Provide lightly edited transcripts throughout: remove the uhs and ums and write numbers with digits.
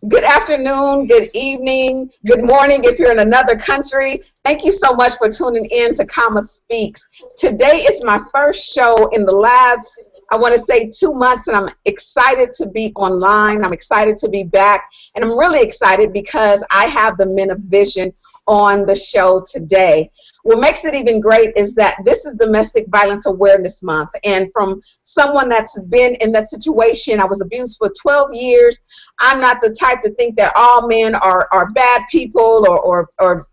Good afternoon, good evening, good morning if you're in another country. Thank you so much for tuning in to Kama Speaks. Today is my first show in the last, I want to say 2 months, and I'm excited to be online. I'm excited to be back, and I'm really excited because I have the Men of Vision on the show today. What makes it even great is that this is Domestic Violence Awareness Month, and from someone that's been in that situation, I was abused for 12 years. I'm not the type to think that all men are bad people or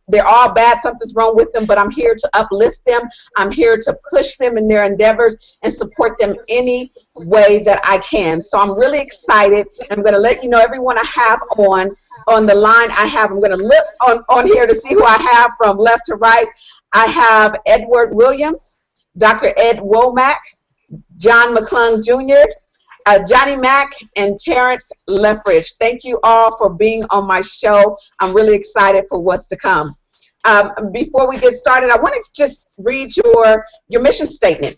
they're all bad, something's wrong with them, but I'm here to uplift them. I'm here to push them in their endeavors and support them any way that I can. So I'm really excited. I'm going to let you know everyone I have on the line. I'm going to look on here to see who I have from left to right. I have Edward Williams, Dr. Ed Womack, John McClung Jr., Johnny Mack, and Terrence Leffridge. Thank you all for being on my show. I'm really excited for what's to come. Before we get started, I want to just read your mission statement.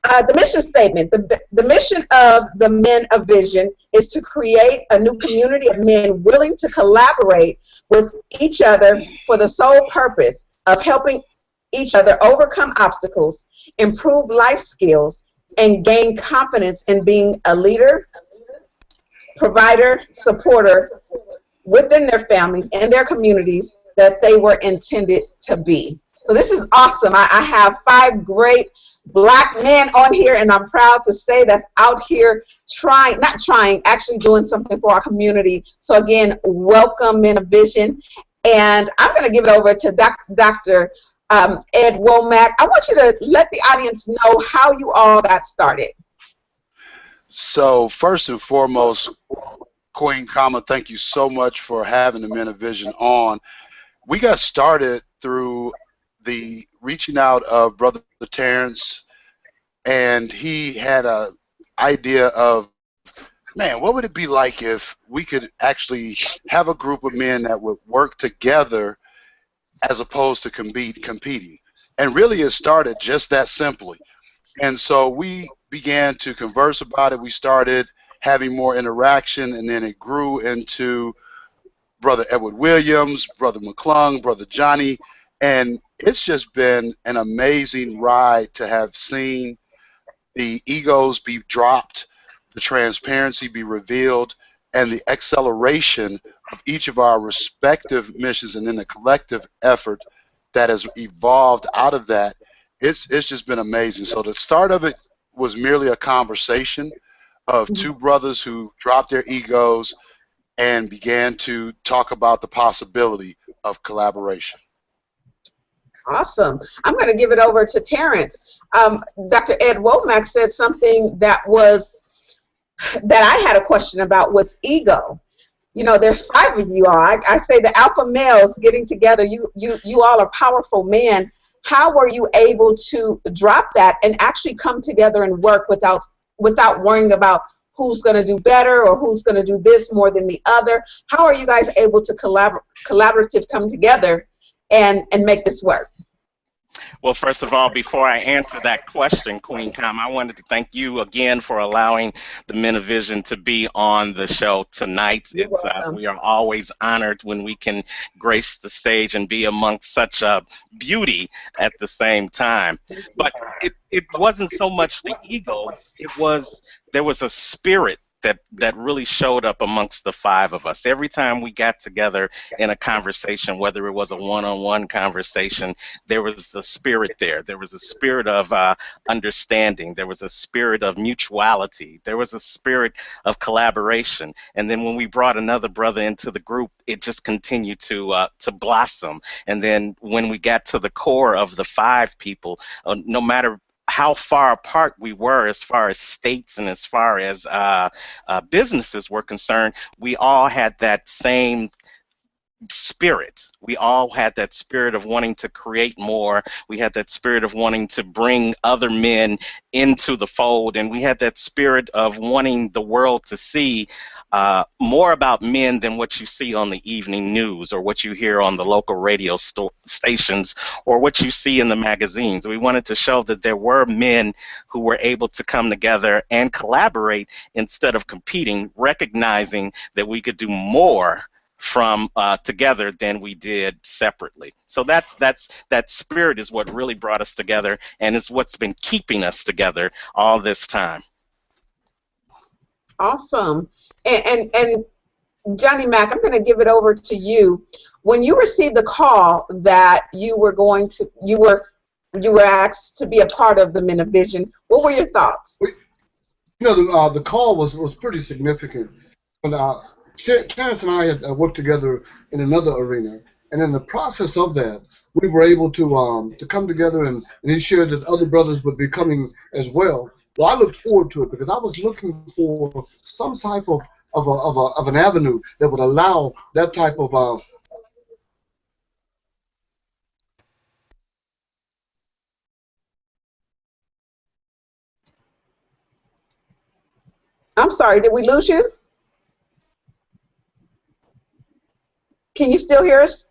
The mission statement, the mission of the Men of Vision is to create a new community of men willing to collaborate with each other for the sole purpose of helping each other overcome obstacles, improve life skills, and gain confidence in being a leader, provider, supporter within their families and their communities that they were intended to be. So this is awesome. I have 5 great Black men on here, and I'm proud to say that's out here actually doing something for our community. So again, welcome, Men of Vision. And I'm going to give it over to Dr. Ed Womack. I want you to let the audience know how you all got started. So first and foremost, Queen Kama, thank you so much for having the Men of Vision on. We got started through the reaching out of Brother Terrence, and he had an idea of, man, what would it be like if we could actually have a group of men that would work together as opposed to competing. And really it started just that simply. And so we began to converse about it. We started having more interaction, and then it grew into Brother Edward Williams, Brother McClung, Brother Johnny, and it's just been an amazing ride to have seen the egos be dropped, the transparency be revealed, and the acceleration of each of our respective missions, and then the collective effort that has evolved out of that. It's just been amazing. So the start of it was merely a conversation of 2 brothers who dropped their egos and began to talk about the possibility of collaboration. Awesome. I'm going to give it over to Terrence. Dr. Ed Womack said something that I had a question about was ego. You know, there's 5 of you all. I say the alpha males getting together. You all are powerful men. How were you able to drop that and actually come together and work without worrying about who's going to do better or who's going to do this more than the other? How are you guys able to collaborative come together and make this work? Well, first of all, before I answer that question, Queen Kama, I wanted to thank you again for allowing the Men of Vision to be on the show tonight. We are always honored when we can grace the stage and be amongst such beauty at the same time. But it wasn't so much the ego, there was a spirit that really showed up amongst the 5 of us. Every time we got together in a conversation, whether it was a one-on-one conversation, there was a spirit there. There was a spirit of understanding. There was a spirit of mutuality. There was a spirit of collaboration. And then when we brought another brother into the group, it just continued to blossom. And then when we got to the core of the 5 people, no matter how far apart we were as far as states and as far as businesses were concerned, we all had that same spirit. We all had that spirit of wanting to create more. We had that spirit of wanting to bring other men into the fold, and we had that spirit of wanting the world to see more about men than what you see on the evening news or what you hear on the local radio stations or what you see in the magazines. We wanted to show that there were men who were able to come together and collaborate instead of competing, recognizing that we could do more from together than we did separately. So that spirit is what really brought us together, and it's what's been keeping us together all this time. Awesome. And Johnny Mac, I'm going to give it over to you. When you received the call that you were asked to be a part of the Men of Vision, what were your thoughts? You know, the call was pretty significant. When Terrence and I had worked together in another arena, and in the process of that, we were able to come together, and he shared that other brothers would be coming as well. Well, I looked forward to it because I was looking for some type of an avenue that would allow that type of I'm sorry, did we lose you? Can you still hear us?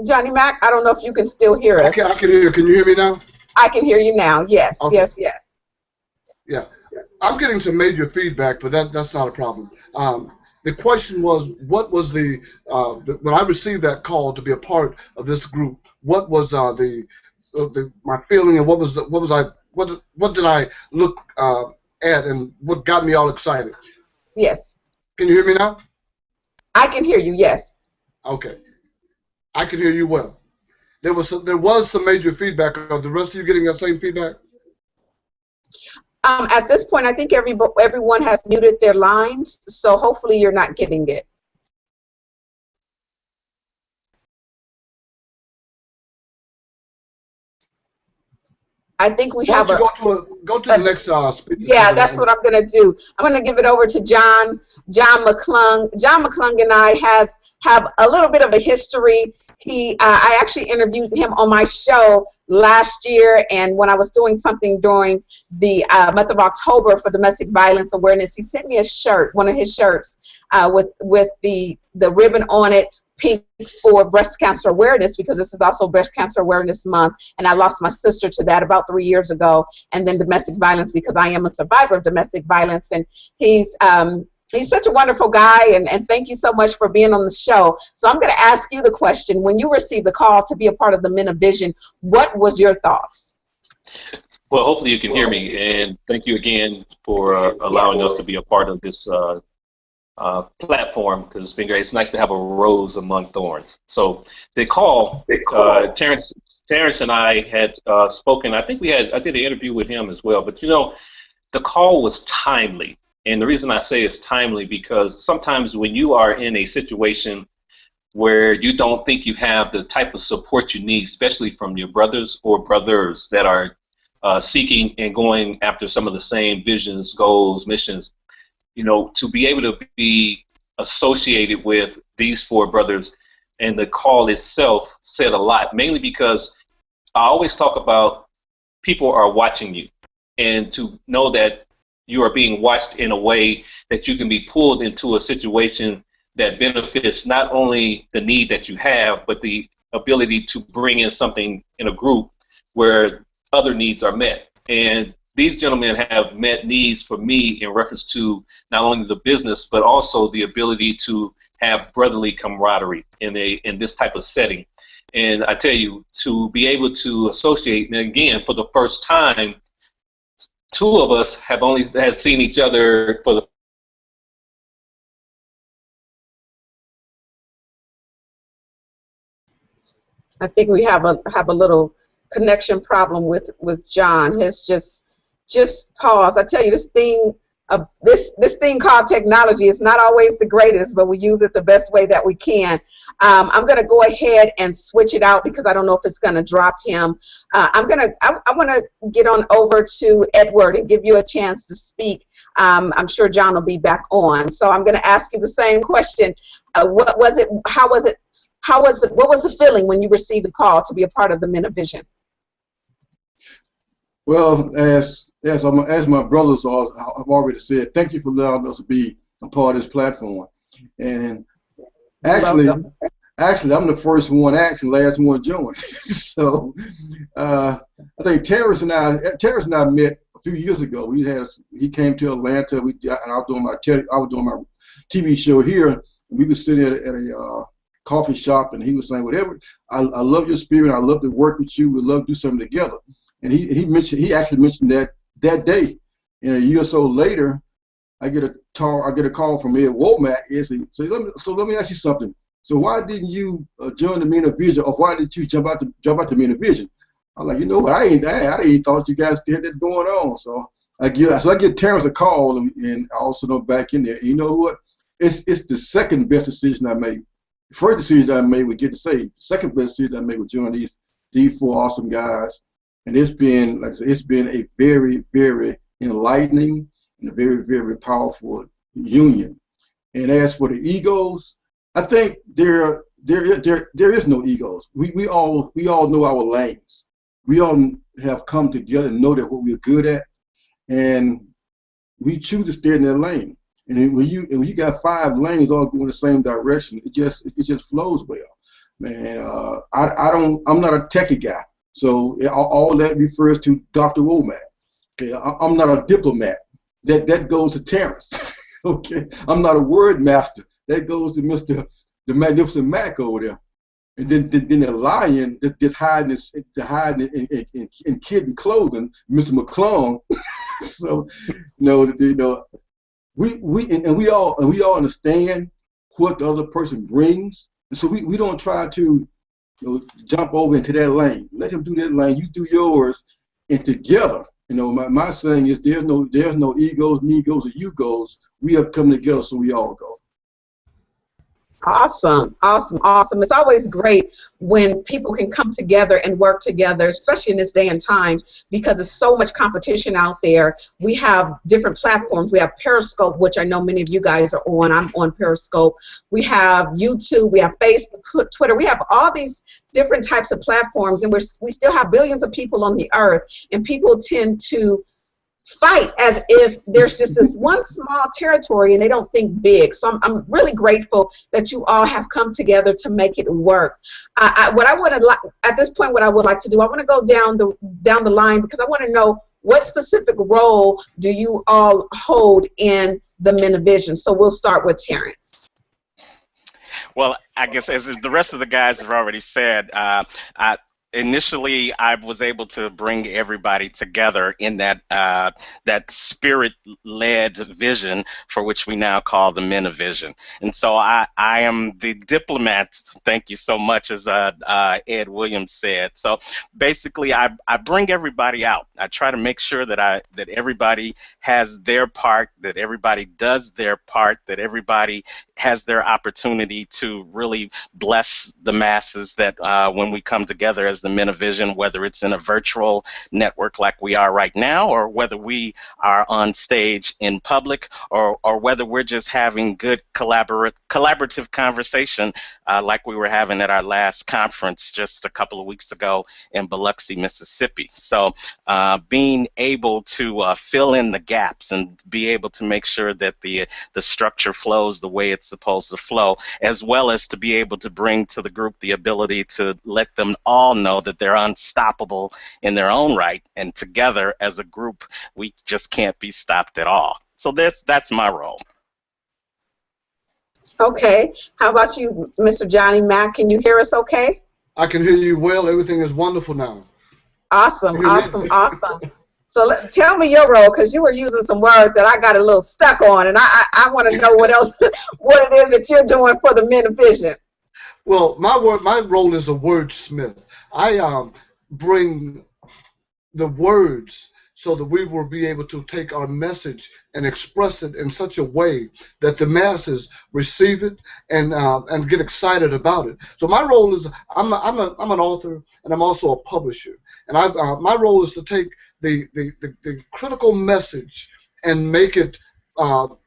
Johnny Mac, I don't know if you can still hear us. I can hear you. Can you hear me now? I can hear you now, yes, okay. Yes. Yeah, I'm getting some major feedback, but that's not a problem. The question was, what was when I received that call to be a part of this group, what was my feeling, and what did I look at, and what got me all excited? Yes. Can you hear me now? I can hear you, yes. Okay. I can hear you well. There was some major feedback. Are the rest of you getting that same feedback? At this point, I think everyone has muted their lines, so hopefully you're not getting it. I think we have go to the next speaker. Yeah, that's what I'm going to do. I'm going to give it over to John McClung. John McClung and I have a little bit of a history. I actually interviewed him on my show last year, and when I was doing something during the month of October for domestic violence awareness, he sent me a shirt, one of his shirts, with the ribbon on it, pink, for breast cancer awareness, because this is also Breast Cancer Awareness Month, and I lost my sister to that about 3 years ago, and then domestic violence because I am a survivor of domestic violence, and he's such a wonderful guy, and thank you so much for being on the show. So I'm going to ask you the question. When you received the call to be a part of the Men of Vision, what was your thoughts? Well, hopefully you can hear me, and thank you again for allowing us to be a part of this platform, because it's been great. It's nice to have a rose among thorns. So the call, Terrence and I had spoken. I think I did an interview with him as well, but you know, the call was timely. And the reason I say it's timely, because sometimes when you are in a situation where you don't think you have the type of support you need, especially from your brothers that are seeking and going after some of the same visions, goals, missions, you know, to be able to be associated with these four brothers, and the call itself said a lot, mainly because I always talk about people are watching you, and to know that you are being watched in a way that you can be pulled into a situation that benefits not only the need that you have, but the ability to bring in something in a group where other needs are met. And these gentlemen have met needs for me in reference to not only the business, but also the ability to have brotherly camaraderie in this type of setting. And I tell you, to be able to associate, and again, for the first time, two of us have seen each other for the I think we have a little connection problem with John. His just pause. I tell you, this thing called technology is not always the greatest, but we use it the best way that we can. I'm going to go ahead and switch it out because I don't know if it's going to drop him. I want to get on over to Edward and give you a chance to speak. I'm sure John will be back on. So I'm going to ask you the same question. What was it? How was it? What was the feeling when you received the call to be a part of the Men of Vision? Well, as as my brothers have already said, thank you for allowing us to be a part of this platform. And actually, Welcome. actually, I'm the first one, actually, last one joined. So I think Terrence and I met a few years ago. He came to Atlanta. And I was doing my TV show here. We were sitting at a coffee shop, and he was saying, "Whatever, I love your spirit. I love to work with you. We'd love to do something together." And he actually mentioned that day. And a year or so later, I get a call from Ed Womack. He said, "So let me ask you something. So why didn't you join the Men of Vision, or why did you jump out the Men of Vision?" I'm like, you know what? I ain't thought you guys still had that going on. So I give Terrence a call, and I also know back in there. You know what? It's the second best decision I made. The first decision I made was get saved. The second best decision I made was join these four awesome guys. And it's been, like I said, it's been a very, very enlightening and a very, very powerful union. And as for the egos, I think there is no egos. We all know our lanes. We all have come together and know that what we're good at, and we choose to stay in that lane. And when you got 5 lanes all going the same direction, it just flows well, man. I'm not a techie guy, so all that refers to Dr. Womack. Okay, I'm not a diplomat. That goes to Terrence. Okay, I'm not a word master. That goes to the Magnificent Mac over there. And then the lion just hiding in kid clothing, Mr. McClung. So, we all understand what the other person brings, and so we don't try to jump over into that lane. Let him do that lane. You do yours, and together. My saying is there's no egos, me goes, or you goes. We have come together, so we all go. Awesome, awesome, awesome. It's always great when people can come together and work together, especially in this day and time, because there's so much competition out there. We have different platforms. We have Periscope, which I know many of you guys are on. I'm on Periscope. We have YouTube. We have Facebook, Twitter. We have all these different types of platforms, and we still have billions of people on the earth, and people tend to fight as if there's just this one small territory and they don't think big. So I'm really grateful that you all have come together to make it work. What I would like at this point, what I would like to do, I want to go down the line, because I want to know what specific role do you all hold in the Men of Vision. So we'll start with Terrence. Well, I guess as the rest of the guys have already said, initially, I was able to bring everybody together in that spirit-led vision, for which we now call the Men of Vision. And so I am the Diplomats. Thank you so much, as Ed Williams said. So basically, I bring everybody out. I try to make sure that everybody has their part, that everybody does their part, that everybody has their opportunity to really bless the masses, that when we come together as the Men of Vision, whether it's in a virtual network like we are right now, or whether we are on stage in public, or whether we're just having good collaborative conversation like we were having at our last conference just a couple of weeks ago in Biloxi, Mississippi. So being able to fill in the gaps and be able to make sure that the structure flows the way it's supposed to flow, as well as to be able to bring to the group the ability to let them all know that they're unstoppable in their own right, and together as a group we just can't be stopped at all. So that's my role. Okay, how about you, Mr. Johnny Mack? Can you hear us okay? I can hear you well. Everything is wonderful now. Awesome, awesome, awesome. So tell me your role, because you were using some words that I got a little stuck on, and I want to know what it is that you're doing for the Men of Vision. Well, my role is a wordsmith. I bring the words so that we will be able to take our message and express it in such a way that the masses receive it and get excited about it. So my role is I'm an author, and I'm also a publisher. And my role is to take the critical message and make it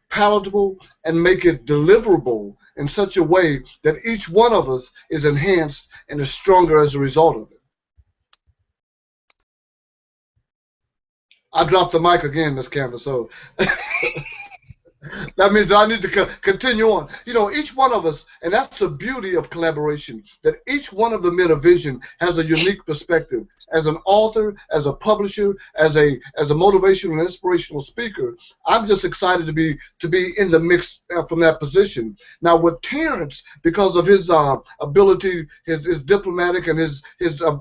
palatable and make it deliverable in such a way that each one of us is enhanced and is stronger as a result of it. I dropped the mic again, Miss Campbell. So that means that I need to continue on. You know, each one of us, and that's the beauty of collaboration, that each one of the men of vision has a unique perspective. As an author, as a publisher, as a motivational and inspirational speaker, I'm just excited to be in the mix from that position. Now with Terrence, because of his ability, his diplomatic and his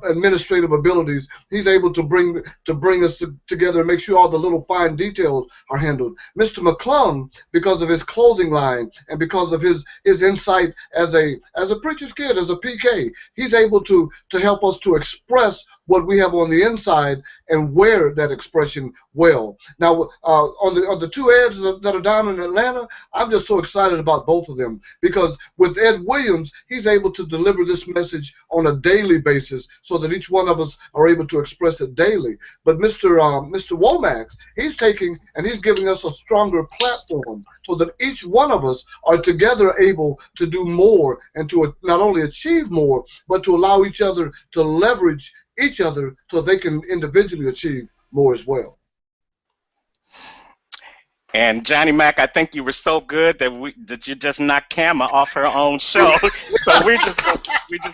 administrative abilities, he's able to bring us together and make sure all the little fine details are handled. Mr. McClung, because of his clothing line and because of his insight as a preacher's kid, as a PK, he's able to help us to express what we have on the inside and wear that expression well. Now, on the two Eds that are down in Atlanta, I'm just so excited about both of them, because with Ed Williams, he's able to deliver this message on a daily basis so that each one of us are able to express it daily. But Mr. Womack, he's taking and he's giving us a stronger platform so that each one of us are together able to do more and to not only achieve more, but to allow each other to leverage each other so they can individually achieve more as well. And Johnny Mac, I think you were so good that you just knocked Kama off her own show. So we're just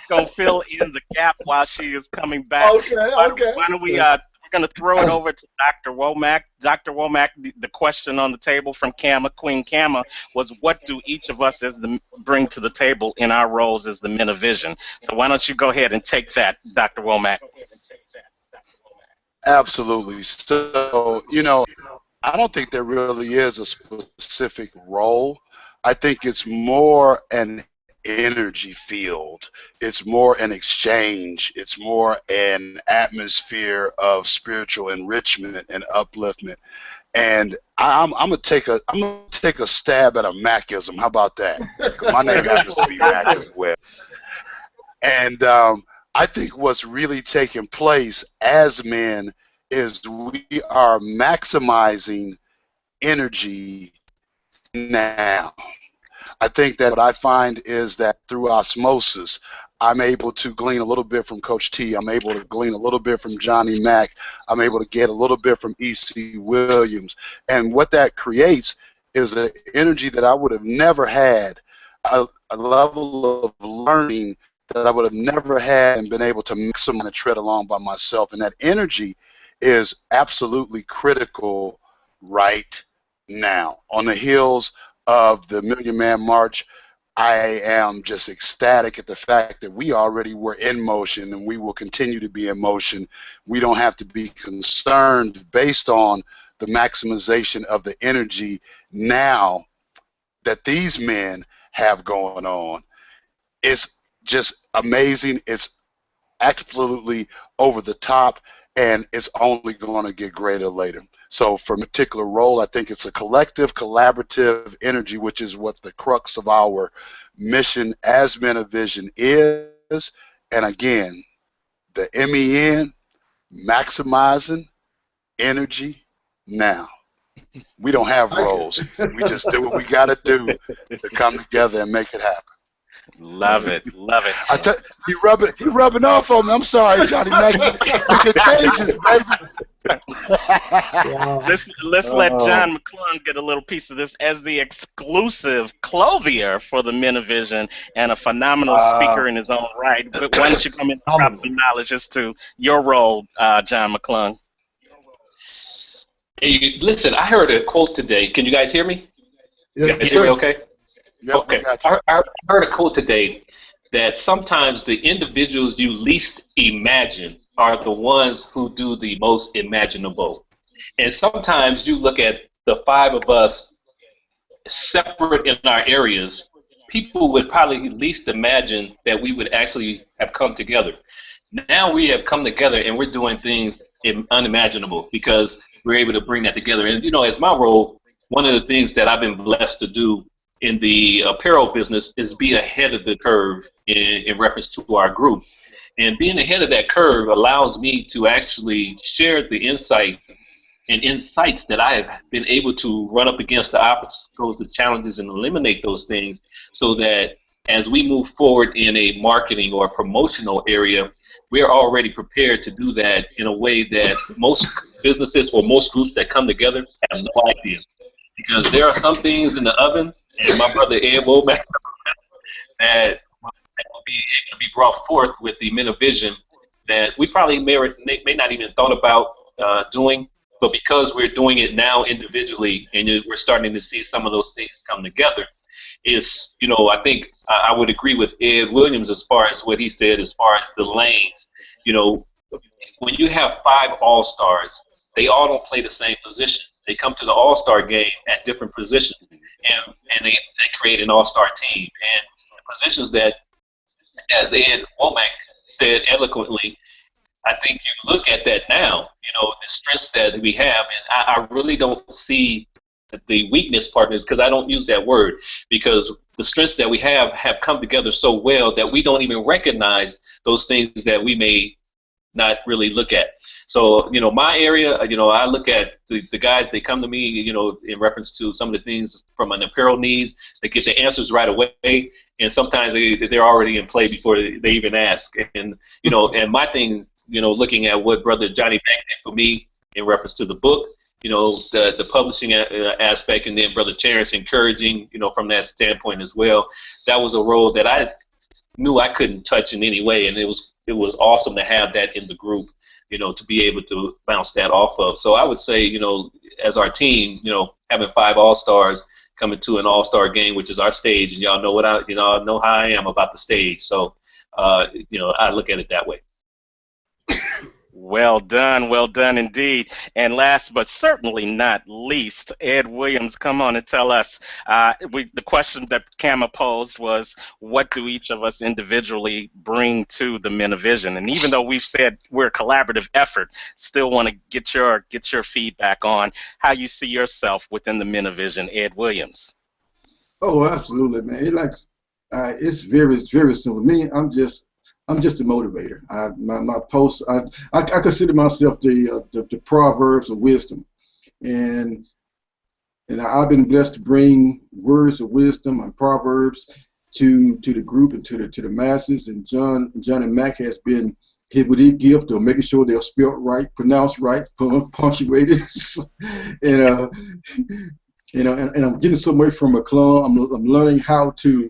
gonna fill in the gap while she is coming back. Okay. Why don't we we're gonna throw it over to Dr. Womack. Dr. Womack, the question on the table from Queen Kama, was what do each of us bring to the table in our roles as the men of vision? So why don't you go ahead and take that, Dr. Womack? Absolutely. So, you know, I don't think there really is a specific role. I think it's more an energy field. It's more an exchange. It's more an atmosphere of spiritual enrichment and upliftment. And I'm gonna take a stab at a Macism. How about that? My name happens to be Mac as well. And I think what's really taking place as men is we are maximizing energy now. I think that what I find is that through osmosis, I'm able to glean a little bit from Coach T. I'm able to glean a little bit from Johnny Mack. I'm able to get a little bit from E.C. Williams. And what that creates is an energy that I would have never had, a level of learning that I would have never had and been able to maximize and tread along by myself. And that energy is absolutely critical right now. On the heels of the Million Man March, I am just ecstatic at the fact that we already were in motion and we will continue to be in motion. We don't have to be concerned based on the maximization of the energy now that these men have going on. It's just amazing. It's absolutely over the top, and it's only going to get greater later. So for a particular role, I think it's a collective, collaborative energy, which is what the crux of our mission as Men of Vision is. And again, the MEN, maximizing energy now. We don't have roles. We just do what we got to do to come together and make it happen. Love it. He rubbing off on me. I'm sorry, Johnny Mac. You can change this, baby. Let's let John McClung get a little piece of this as the exclusive clothier for the Men of Vision and a phenomenal speaker in his own right. But why don't you come in and drop some knowledge as to your role, John McClung? Hey, listen, I heard a quote today. Can you guys hear me? Yeah, you hear me okay? Yep, okay. I heard a quote today that sometimes the individuals you least imagine are the ones who do the most imaginable. And sometimes you look at the five of us separate in our areas, people would probably least imagine that we would actually have come together. Now we have come together and we're doing things unimaginable because we're able to bring that together. And, you know, as my role, one of the things that I've been blessed to do in the apparel business is be ahead of the curve in reference to our group. And being ahead of that curve allows me to actually share the insight and insights that I have been able to run up against the obstacles, the challenges, and eliminate those things so that as we move forward in a marketing or promotional area, we are already prepared to do that in a way that most businesses or most groups that come together have no idea. Because there are some things in the oven, and my brother Ed Womack, that will be able to be brought forth with the Men of Vision that we probably may not even thought about doing, but because we're doing it now individually and we're starting to see some of those things come together, is, I think I would agree with Ed Williams as far as what he said as far as the lanes. When you have 5 All-Stars, they all don't play the same position. They come to the All-Star game at different positions, and they create an All-Star team. And the positions that, as Ed Womack said eloquently, I think you look at that now, the strengths that we have, and I really don't see the weakness partners, because I don't use that word, because the strengths that we have come together so well that we don't even recognize those things that we may not really look at. So, my area, I look at the guys, they come to me, in reference to some of the things from an apparel needs. They get the answers right away, and sometimes they're already in play before they even ask. And, and my thing, looking at what Brother Johnny Beck did for me in reference to the book, the publishing aspect, and then Brother Terrence encouraging, from that standpoint as well. That was a role that I knew I couldn't touch in any way, and it was awesome to have that in the group, to be able to bounce that off of. So I would say, as our team, having 5 All-Stars coming to an All-Star game, which is our stage, and y'all know know how I am about the stage. So, I look at it that way. Well done indeed. And last but certainly not least, Ed Williams, come on and tell us. The question that Kama posed was, what do each of us individually bring to the Men of Vision? And even though we've said we're a collaborative effort, still want to get your feedback on how you see yourself within the Men of Vision. Ed Williams. Oh, absolutely, man. It's very simple. Me, I'm just a motivator. My posts, I consider myself the Proverbs of wisdom, and I've been blessed to bring words of wisdom and Proverbs to the group and to the masses. And John and Mac has been hit with the gift of making sure they're spelled right, pronounced right, punctuated, and I'm getting so much from McClung. I'm learning how to